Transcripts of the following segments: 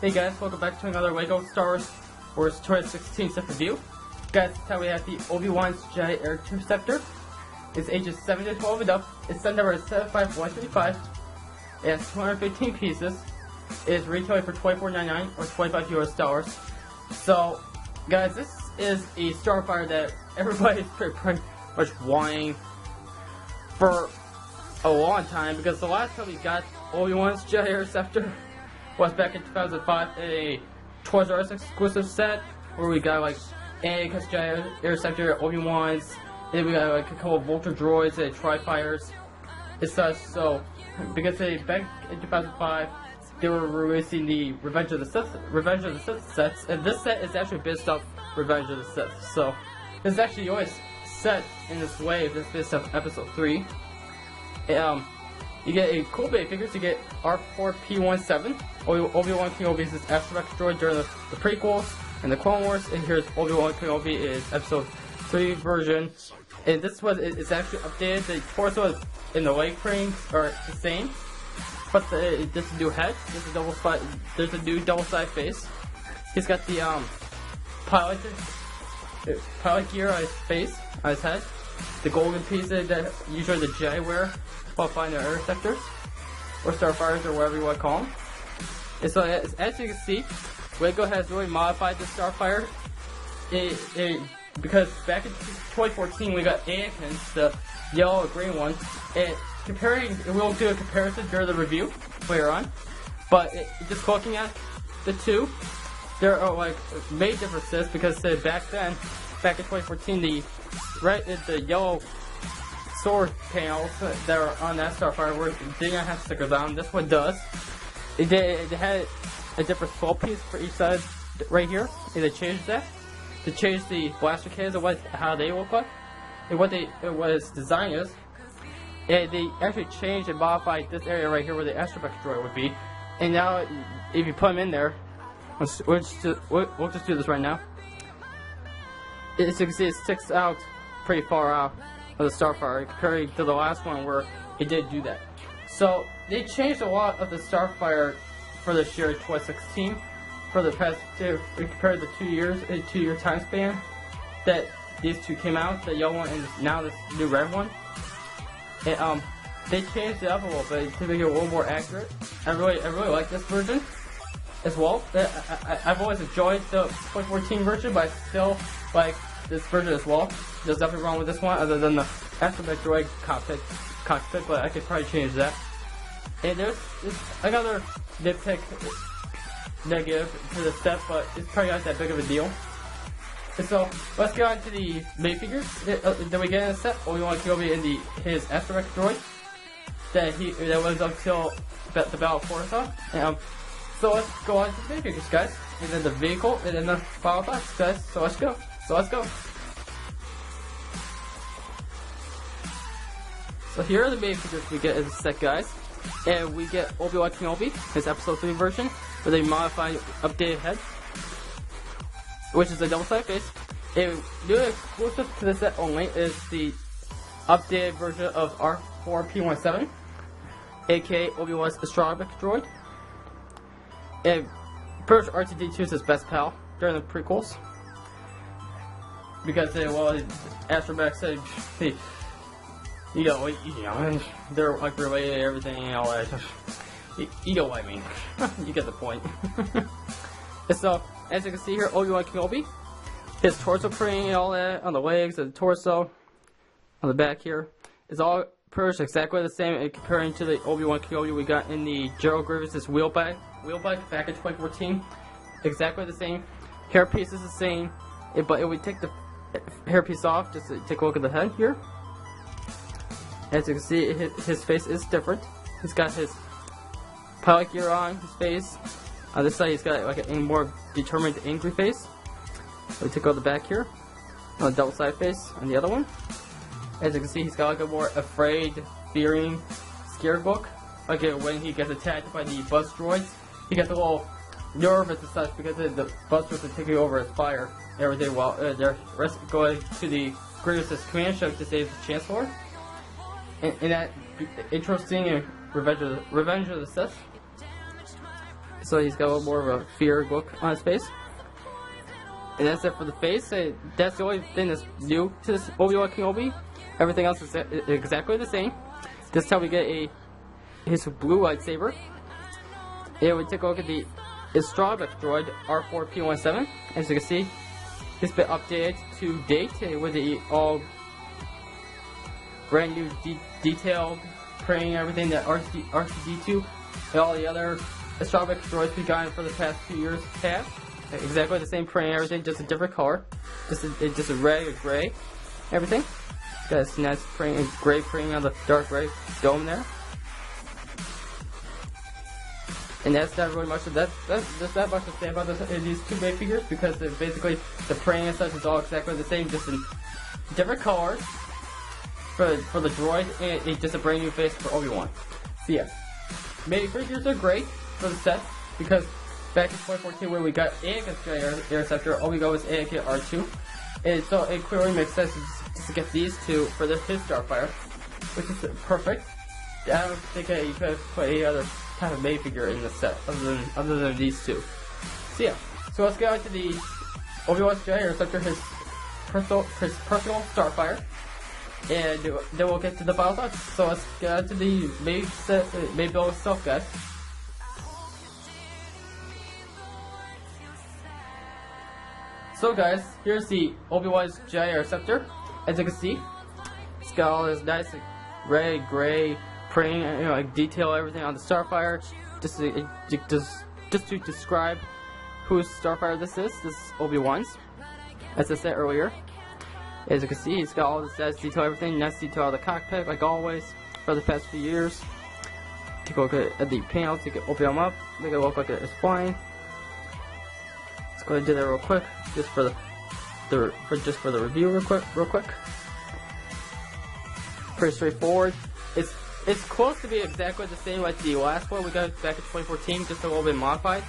Hey guys, welcome back to another LEGO Star Wars Toy 16 set review. Guys, this time we have the Obi-Wan's Jedi Interceptor. It's ages 7 to 12 and up. Its set number is 75135. It has 215 pieces. It is retailing for $24.99 or $25 US. So, guys, this is a Starfire that everybody's pretty much wanting for a long time, because the last time we got Obi-Wan's Jedi Interceptor was back in 2005 in a Toys R Us exclusive set where we got like Anakin's Jedi Interceptor, Obi-Wan's, and then we got like a couple of Vulture droids and Tri-Fires. It's such, so because back in 2005 they were releasing the Revenge of the Sith sets, and this set is actually based off Revenge of the Sith. So this is actually always set in this wave. This is based off Episode 3. You get a cool bait figures. You get R4P17. Obi-Wan Kenobi is this astromech droid during the prequels and the Clone Wars. And here's Obi-Wan Kenobi is Episode 3 version. And this was it's actually updated. The torso and the leg frames are the same, but there's a new head. There's a new double-side face. He's got the pilot gear on his face, on his head. The golden piece that usually the Jedi wear while flying their interceptors, or Starfires, or whatever you want to call them. And so, as you can see, LEGO has really modified the Starfire. Because back in 2014 we got Anakin's, the yellow and green one. We'll do a comparison during the review later on. But just looking at the two, there are like major differences, because back in 2014, the yellow sword panels that are on that Starfire did not have stickers on. This one does. It had a different skull piece for each side right here, and they changed that to change the blaster cannons and how they look like, and what its design is. And they actually changed and modified this area right here where the astromech droid would be. And now, if you put them in there, we'll just do this right now. As you can see, it sticks out pretty far out of the Starfire compared to the last one where it did do that. So they changed a lot of the Starfire for this year, 2016, for the past two, compared to the 2 years, a 2-year time span that these two came out, the yellow one and now this new red one. And, they changed it up a little bit to make it a little more accurate. I really like this version as well. I've always enjoyed the 2014 version, but I still like this version as well. There's nothing wrong with this one other than the astromech droid cockpit, but I could probably change that. And there's another nitpick negative to the set, but it's probably not that big of a deal. And so let's get on to the main figures that we get in the set. Obi-Wan Kenobi in his astromech droid that was up till the Battle of Coruscant. So let's go on to the main figures, guys, and then the vehicle, and then the final thoughts, guys. So let's go. So here are the main figures we get in the set, guys. And we get Obi-Wan Kenobi, his Episode 3 version, with a modified, updated head, which is a double-sided face. A new exclusive to the set only is the updated version of R4P17, aka Obi-Wan's astromech droid. And first, R2-D2 is his best pal during the prequels, because astromech said you know, they're like related and everything and all that. You know what I mean. You get the point. And so, as you can see here, Obi-Wan Kenobi, his torso print and all that on the legs and the torso, on the back here, is all pretty much exactly the same, and comparing to the Obi-Wan Kenobi we got in the Gerald Grievous' wheel bike back in 2014. Exactly the same. Hairpiece is the same, but if we take the hairpiece off, just to take a look at the head here. As you can see, his face is different. He's got his pilot gear on his face. On this side, he's got like a more determined, angry face. We take out the back here, on the double-sided face on the other one. As you can see, he's got like a more afraid, fearing, scared look. Like when he gets attacked by the buzz droids, he gets a little nervous and such because the buzz droids are taking over his fire and everything while they're going to the Grievous' command ship to save the Chancellor. And that interesting Revenge of the Sith. So he's got a little more of a fear look on his face. And that's it for the face. That's the only thing that's new to this Obi-Wan Kenobi. Everything else is exactly the same. This time we get his blue lightsaber. And we take a look at the Astromech droid R4P17. As you can see, it's been updated to date with the all brand new detailed praying and everything that R2D2 and all the other Astromech droids we've gotten for the past few years have. Exactly the same praying and everything, just a different color. Just a red or gray. Everything. Got this nice praying, gray praying on the dark gray dome there. And that's not really much of that. There's not much to say about these two big figures because basically the praying and such is all exactly the same, just in different colors for the droid, and it's just a brand new face for Obi-Wan. So yeah, maybe figures are great for the set because back in 2014 when we got Anakin's Jedi Interceptor, Obi-Wan was Anakin R2, and so it clearly makes sense just to get these two for his Starfire, which is perfect. I don't think you could have put any other type of May figure in the set other than these two. So yeah, so let's get on to the Obi-Wan's Jedi Interceptor, his personal Starfire, and then we'll get to the final thoughts. So let's get on to the May build itself, guys. So guys, here's the Obi-Wan's Jedi Interceptor. As you can see, it's got all this nice red, gray praying, like detail everything on the Starfire. Just to describe whose Starfire this is. This is Obi-Wan's, as I said earlier. As you can see, it's got all this nice detail, everything, nice detail of the cockpit, like always, for the past few years. Take a look at the panel, to open them up, make it look like it's flying. Let's go ahead and do that real quick, just for the review, real quick. Pretty straightforward. It's close to be exactly the same like the last one we got back in 2014, just a little bit modified.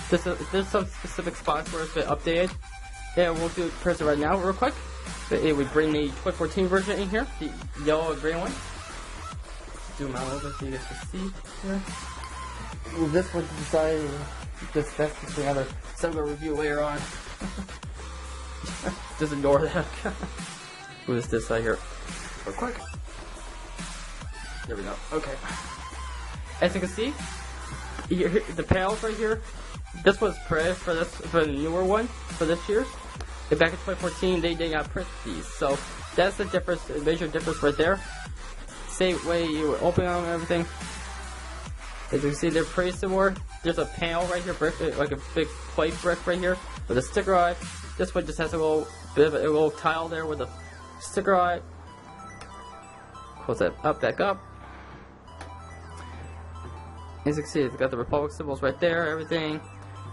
There's some specific spots where it's been updated. Yeah, we'll do it person right now, real quick. We bring the 2014 version in here, the yellow and green one. Zoom out a little bit so you guys can see here. Move this one to the side. That's just another similar review later on. Just ignore that. Move this side here, real quick. There we go. Okay. As you can see, the panels right here. This was printed for the newer one for this year's. And back in 2014, they did not print these, so that's the difference, a major difference right there. Same way you would open them and everything. As you can see, they're pretty similar. There's a panel right here, brick, like a big plate brick right here with a sticker eye. This one just has a little bit of a little tile there with a sticker eye. Close that up, back up. As you can see, it's got the Republic symbols right there, everything.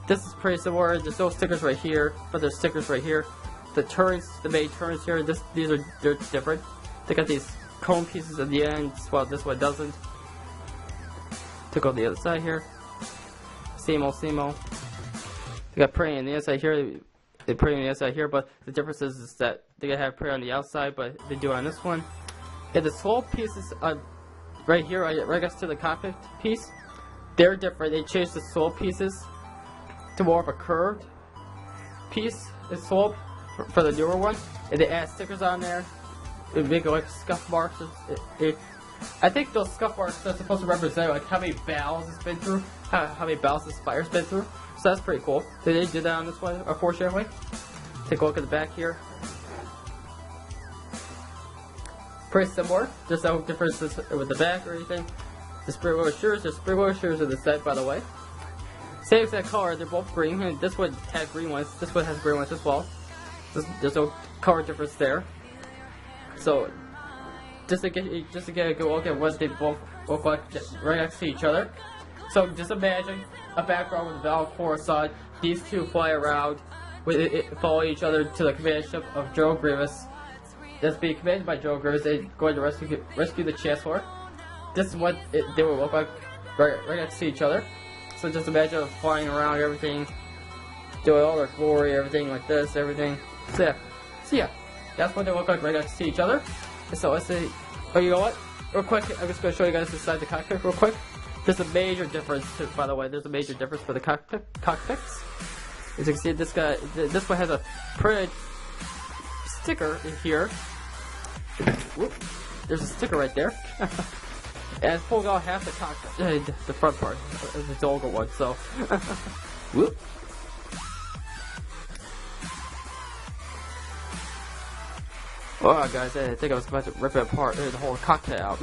This is pretty similar. There's no stickers right here, but there's stickers right here. The turrets, the main turrets here, they're different. They got these cone pieces at the end, while this one doesn't. Took out the other side here. Same old. They got prey on the inside here. They prey on the inside here, but the difference is that they gotta have prey on the outside, but they do it on this one. And the slope pieces right here, right next to the cockpit piece, they're different. They changed the slope pieces to more of a curved piece, the slope for the newer one, and they add stickers on there. They make it like scuff marks. I think those scuff marks are supposed to represent like how many battles it's been through, how many battles this fire's been through. So that's pretty cool. They did that on this one, unfortunately. Take a look at the back here. Pretty similar. There's no differences with the back or anything. The spring wheel shears, there's spring wheel shears in the set, by the way. Same exact color, they're both green, and this one had green ones, this one has green ones as well. There's no color difference there. So, just to get a good look at what they both look like right next to each other. So, just imagine a background with Val Coruscant, these two fly around, follow each other to the command ship of General Grievous. That's being commanded by General Grievous, they're going to rescue the Chancellor. This is what they will look like right next to each other. So just imagine them flying around, everything, doing all their glory, everything like this, everything. So yeah, that's what they look like right next to each other. So let's see. Oh, you know what? Real quick, I'm just going to show you guys inside the cockpit real quick. There's a major difference, by the way. There's a major difference for the cockpits. As you can see, this one has a pretty sticker in here. Whoop. There's a sticker right there. And it's pulled out half the cockpit, the front part, the older one. So, whoop. Oh, guys, I think I was about to rip it apart, the whole cockpit out.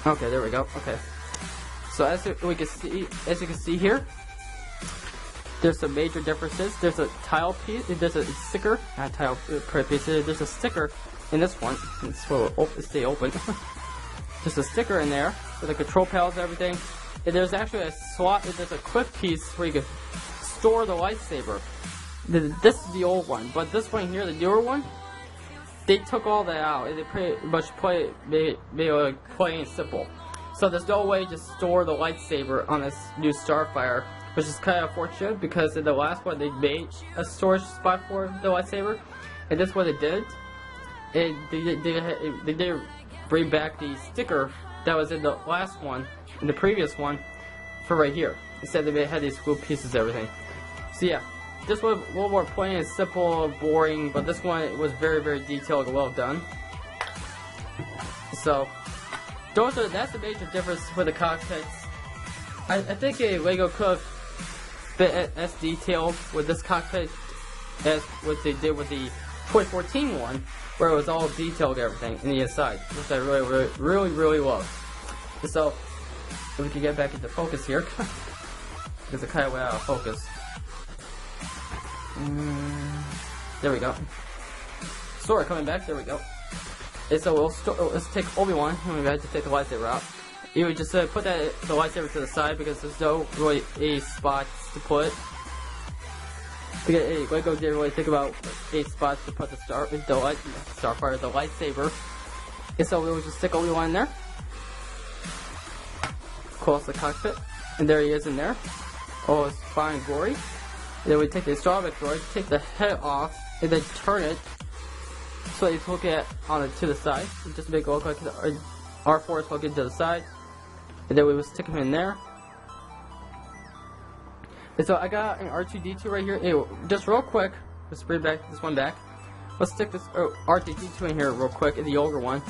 Okay, there we go. Okay, so as you can see here, there's some major differences. There's a tile piece. There's a sticker, not tile piece. There's a sticker in this one. This will stay open. There's a sticker in there with the control panels and everything. And there's actually a slot. There's a clip piece where you can store the lightsaber. This is the old one, but this one here, the newer one, they took all that out, and they pretty much made it plain and simple. So there's no way to store the lightsaber on this new Starfire, which is kind of unfortunate because in the last one they made a storage spot for the lightsaber, and this one they did. And they did bring back the sticker that was in the last one, in the previous one, for right here. Instead they had these cool pieces and everything. So yeah. This one a little more plain and simple, boring, but this one was very, very detailed and well done. So, that's the major difference for the cockpits. I think LEGO could have been as detailed with this cockpit as what they did with the 2014 one, where it was all detailed and everything in the inside, which I really love. So, if we can get back into focus here, because it kind of went out of focus. There we go. Sora coming back. There we go. And so let's take Obi-Wan. We had to take the lightsaber out. You would just put the lightsaber to the side because there's no really a spot to put. Because LEGO didn't really think about a spot to put the Starfire, the lightsaber. And so we would just stick Obi-Wan in there. Close the cockpit, and there he is in there. Oh, it's fine, glory. And then we take the astromech droid, take the head off, and then turn it so it's looking to the side. Just make it look like R4 is looking to the side. And then we will stick him in there. And so I got an R2-D2 right here. Anyway, just real quick, let's bring this one back. Let's stick this R2-D2 in here real quick, in the older one,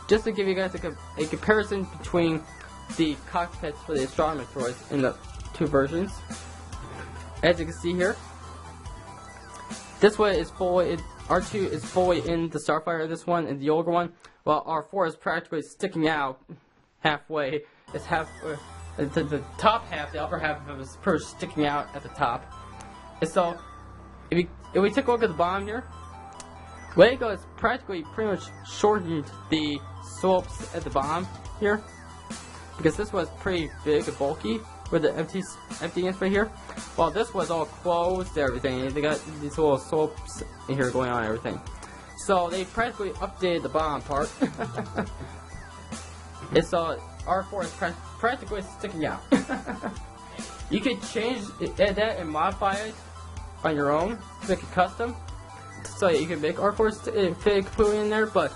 just to give you guys a comparison between the cockpits for the astromech droids in the two versions. As you can see here, this one is R2 is fully in the Starfire, this one, and the older one, while R4 is practically sticking out halfway. It's the top half, the upper half of it is pretty sticking out at the top. And so, if we take a look at the bottom here, LEGO has practically pretty much shortened the slopes at the bottom here, because this was pretty big and bulky with the emptiness right here. While this was all closed and everything, they got these little slopes in here going on and everything. So they practically updated the bottom part. And so R4 is practically sticking out. You can change that and modify it on your own, make it custom, so you can make R4 fit completely in there, but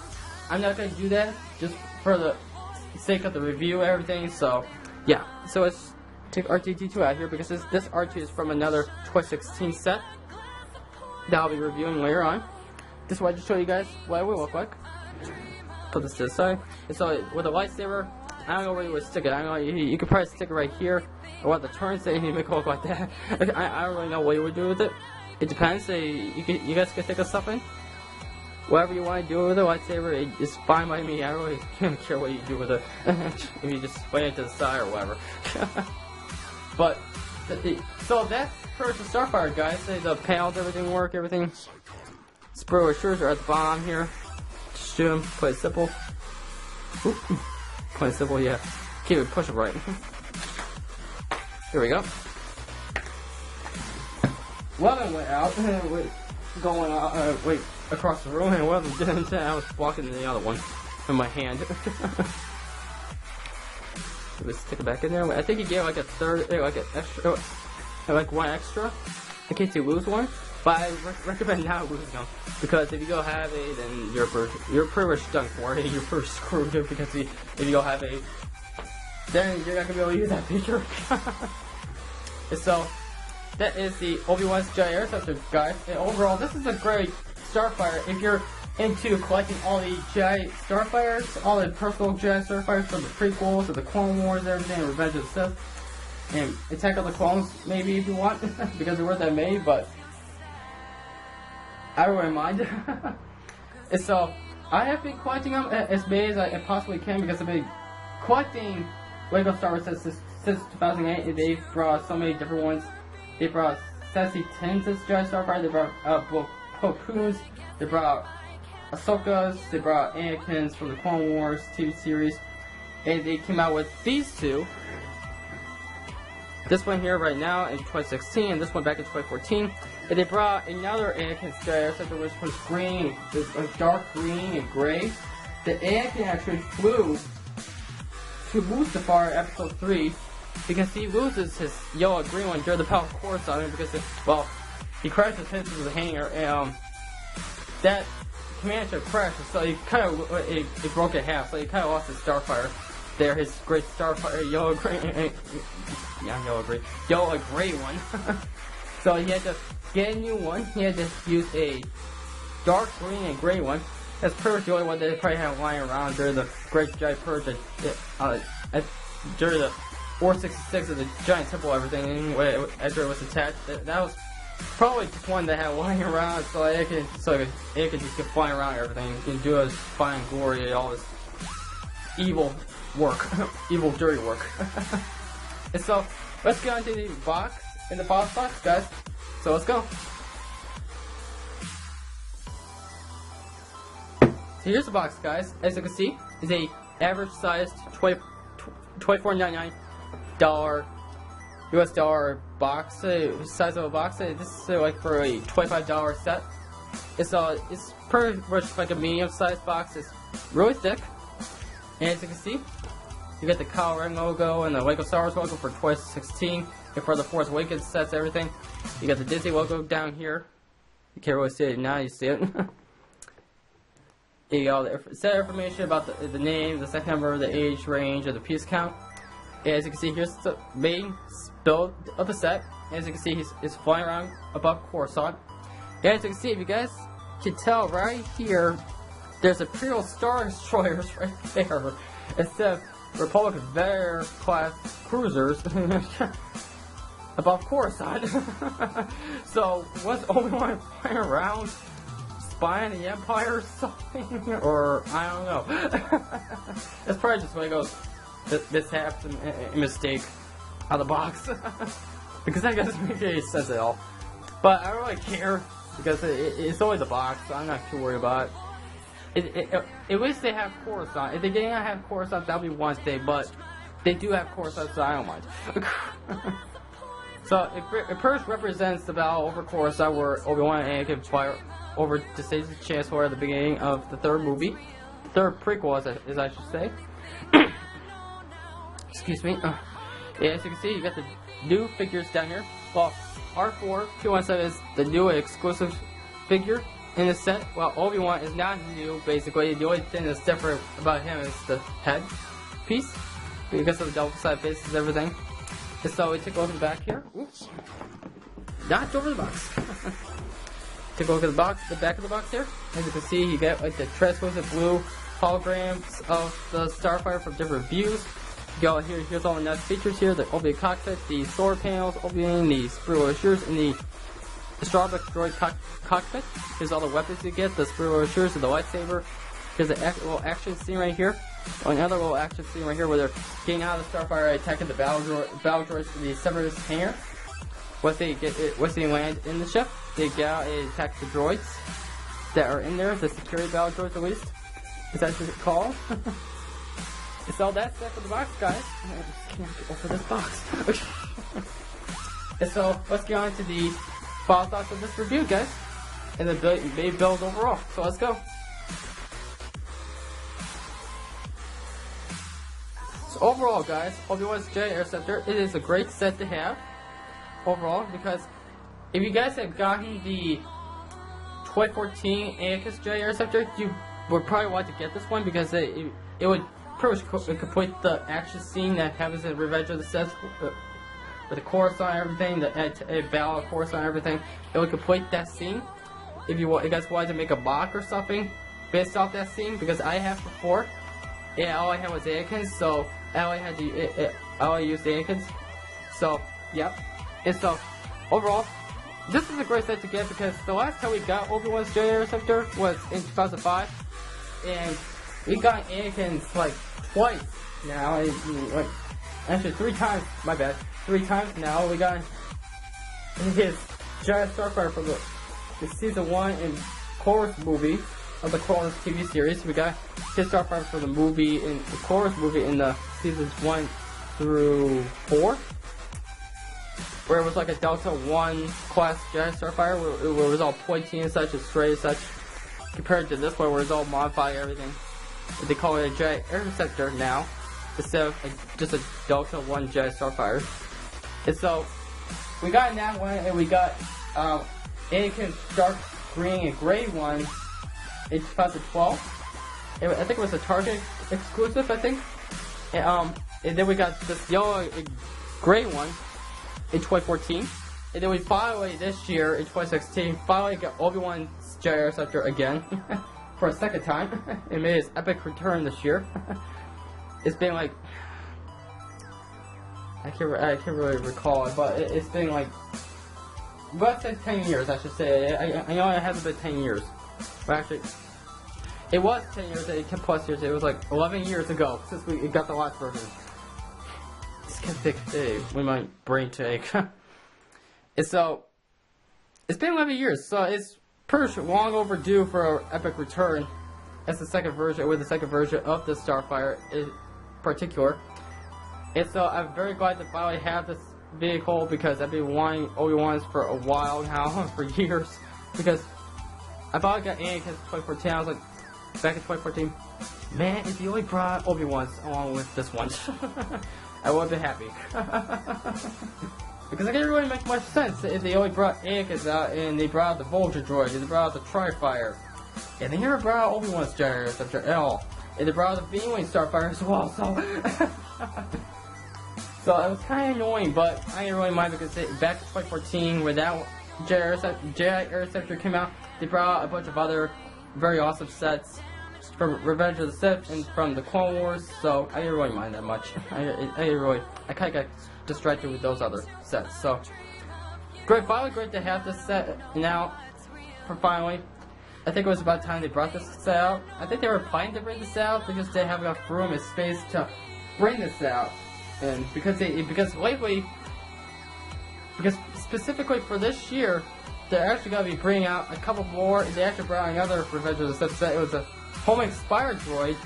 I'm not going to do that just for the sake of the review and everything. So yeah, so let's take R2-D2 out here because this R2 is from another 2016 set that I'll be reviewing later on. Just wanted to show you guys what it would look like. Put this to the side. And so with a lightsaber, I don't know where you would stick it. I don't know, you could probably stick it right here, or what the turns say, and you make it look like that. I don't really know what you would do with it. It depends. You guys can think of something. Whatever you want to do with a lightsaber, it's fine by me. I really don't care what you do with it. If you just lay it to the side or whatever. But, so that's for the Starfire, guys. The panels, everything work, everything. Spur shirts are at the bottom here. Just do them, play it simple. Oop. Play it simple, yeah. Keep it push it right. Here we go. Weldon went out, going across the room, and Weldon didn't. I was blocking the other one in my hand. Let's stick it back in there. I think he gave like a third, like an extra, like one extra, in case you lose one. But I recommend not losing them, because if you go have a, then you're pretty much done for it. You're pretty screwed, because if you go have a, then you're not gonna be able to use that feature. And so that is the Obi-Wan's Jedi Interceptor, guys. And overall, this is a great Starfighter if you're into collecting all the Jedi Starfighters, all the personal Jedi Starfighters from the prequels to the Clone Wars, everything, Revenge of the Sith, and Attack of the Clones, maybe if you want, because there weren't that many, but I don't really mind. And so I have been collecting them as many as I possibly can, because I've been collecting Lego Star Wars since 2008, and they've brought so many different ones. They brought Sassy Tins as Jedi Starfighter, they brought Plo Koons, they brought Ahsoka's, they brought Anakin's from the Clone Wars TV series, and they came out with these two. This one here right now in 2016, and this one back in 2014. And they brought another Anakin's Jedi Interceptor, which was green, dark green and gray. The Anakin actually flew to Mustafar Episode 3, because he loses his yellow green one during the Battle of Coruscant, because he crashes into the hangar, and that command ship crashed, so he kind of it broke in half, so he kind of lost his Starfighter there, his great Starfighter, yellow gray one. So he had to get a new one. He had to use a dark green and gray one. That's pretty much the only one that they probably had lying around during the Great Jedi Purge, during the 466 of the Giant Temple, everything after it was attacked. That was probably just one that had lying around, so it can just get flying around and everything. He can do his fine glory, all his evil work, evil dirty work. And so let's get on to the box, guys. So let's go. So here's the box, guys. As you can see, it's a average sized $24.99 US dollar box, size of a box. This is like for a $25 set. It's pretty much like a medium sized box. It's really thick, and as you can see, you get the Kylo Ren logo and the Lego Star Wars logo for 2016. And for the Force Awakens sets, everything, you got the Disney logo down here. You can't really see it now. You see it. You got all the set information about the name, the second number, the age range, and the piece count. And as you can see, here's the main build of the set. And as you can see, he's flying around above Coruscant. And as you can see, if you guys can tell right here, there's Imperial Star Destroyers right there instead of Republic Veer class cruisers above Coruscant. So was Obi-Wan flying around spying the Empire or something? Or I don't know. That's probably just one of those mishaps and mistake out of the box. Because that doesn't make any sense at all. But I don't really care, because it's only the box, so I'm not too worried about it. At least they have Coruscant. If they didn't have Coruscant, that would be one thing, but they do have Coruscant, so I don't mind. So it first represents the battle over Coruscant, where Obi-Wan and Anakin fly over to save the Chancellor at the beginning of the third movie. Third prequel, as I should say. Excuse me. Yeah, as you can see, you got the new figures down here. Well, R4-217 is the new exclusive figure in the set, while Obi-Wan is not new, basically. The only thing that's different about him is the head piece, because of the double-sided faces and everything. And so we take a look at the back here. Oops. Knocked over the box. Take a look at the box, the back of the box here. As you can see, you get like the translucent blue holograms of the Starfighter from different views. You go here, here's all the nice features here: the Obi-Wan cockpit, the solar panels, Obi-Wan, the Spruill Ashures, and the Starbuck droid cockpit. Here's all the weapons you get: the Spruill Ashures and the lightsaber. Here's a little action scene right here. Another little action scene right here where they're getting out of the Starfighter, attacking the battle droids in the Separatist hangar. Once they land in the ship, they get out and attack the droids that are in there, the security battle droids at least. Is that what it's called? It's all that stuff in the box, guys. I can't get over this box. And so, let's get on to the final thoughts of this review, guys. And the main build overall. So let's go. So overall, guys, Obi-Wan's Jedi Interceptor, it is a great set to have. Overall, because if you guys have gotten the 2014 Anakin's Jedi Interceptor, you would probably want to get this one because it would pretty much complete the action scene that happens in Revenge of the Sith with the Coruscant and everything, the battle of Coruscant and everything. It would complete that scene. If you guys wanted to make a mock or something based off that scene, because I have before, yeah, all I had was Anakin, so I only used Anakin's. So, yep. And so, overall, this is a great set to get because the last time we got Obi-Wan's Jedi Interceptor was in 2005, and we got Anakin's like twice now, like actually 3 times. My bad, 3 times now. We got his Jedi Starfighter from the season 1 and Chorus movie of the Chorus TV series. We got his Starfighter for the movie in the Chorus movie in the seasons 1 through 4. Where it was like a Delta 1 class Jedi Starfighter, where it was all pointy and such, and straight and such, compared to this one where it's all modified everything. They call it a Jedi Interceptor now, instead of just a Delta 1 Jedi Starfighter. And so, we got that one, and we got Anakin's dark green and gray one in 2012. I think it was a Target exclusive, I think. And then we got this yellow and gray one in 2014, and then we finally this year in 2016 finally got Obi-Wan's Jedi Interceptor again for a second time. It made its epic return this year. It's been like I can't really recall it, but it's been like let's say 10 years, I should say. I know it hasn't been 10 years, but actually it was 10 years. It kept plus years. It was like 11 years ago since we got the last version. With my brain take. And so, it's been 11 years, so it's pretty long overdue for an epic return as the second version, with the second version of the Starfighter in particular. And so, I'm very glad to finally have this vehicle because I've been wanting Obi-Wan's for a while now, for years. Because I finally got Anakin in 2014, I was like, back in 2014, man, if you only brought Obi-Wan's along with this one. I would have been happy. Because it didn't really make much sense if they only brought Anakin's out and they brought out the Vulture droid, and they brought out the Tri-Fire, and they never brought out Obi-Wan's Jedi Interceptor at all. And they brought out the V-Wing Starfighter as well, so... So it was kind of annoying, but I didn't really mind because back in 2014, when that Jedi Interceptor came out, they brought out a bunch of other very awesome sets from Revenge of the Sith and from the Clone Wars, so I didn't really mind that much. I kind of got distracted with those other sets. So finally great to have this set now. For finally, I think it was about time they brought this set out. I think they were planning to bring this out, they just didn't have enough room and space to bring this out. And because specifically for this year, they're actually going to be bringing out a couple more. They actually brought out another Revenge of the Sith set. It was a home-inspired droid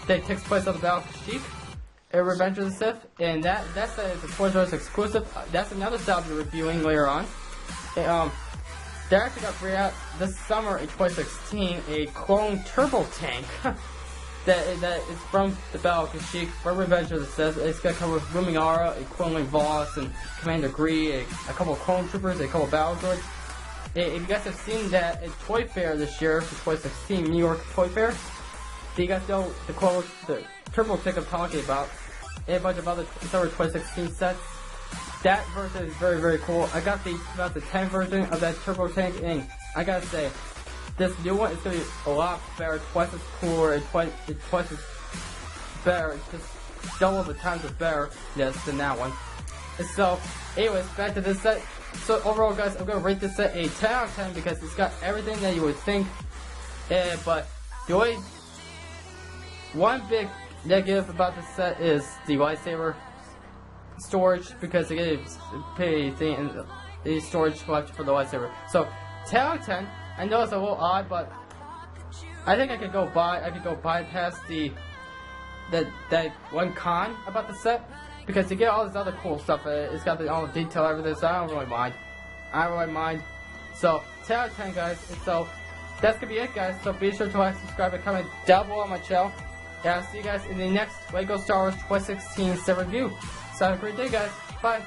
that takes place on the Battle of Kashyyyk in Revenge of the Sith, and that set is a Toys R Us exclusive. That's another set I'll be reviewing later on. And, they're actually going to bring out this summer in 2016 a clone turbo tank that is from the Battle of Kashyyyk for Revenge of the Sith. It's going to come with Luminara, a clone Voss, and Commander Gree, a couple of clone troopers, a couple of battle droids. If you guys have seen that at Toy Fair this year, the 2016 New York Toy Fair, so you guys know the turbo tank I'm talking about, and a bunch of other summer 2016 sets. That version is very, very cool. I got the 2010 version of that turbo tank, and I gotta say, this new one is gonna be a lot better, twice as cooler, and twice as better. It's just double the times as better, yes, than that one. And so, anyways, back to this set. So overall, guys, I'm gonna rate this set a 10 out of 10 because it's got everything that you would think. But the only one big negative about this set is the lightsaber storage, because it gives the storage left for the lightsaber. So 10 out of 10. I know it's a little odd, but I think I could go bypass that one con about the set, because you get all this other cool stuff. It's got all the detail, everything, so I don't really mind. So 10 out of 10, guys. And so that's gonna be it, guys. So be sure to like, subscribe, and comment down below on my channel. And I'll see you guys in the next LEGO Star Wars 2016 set review. So have a great day, guys. Bye.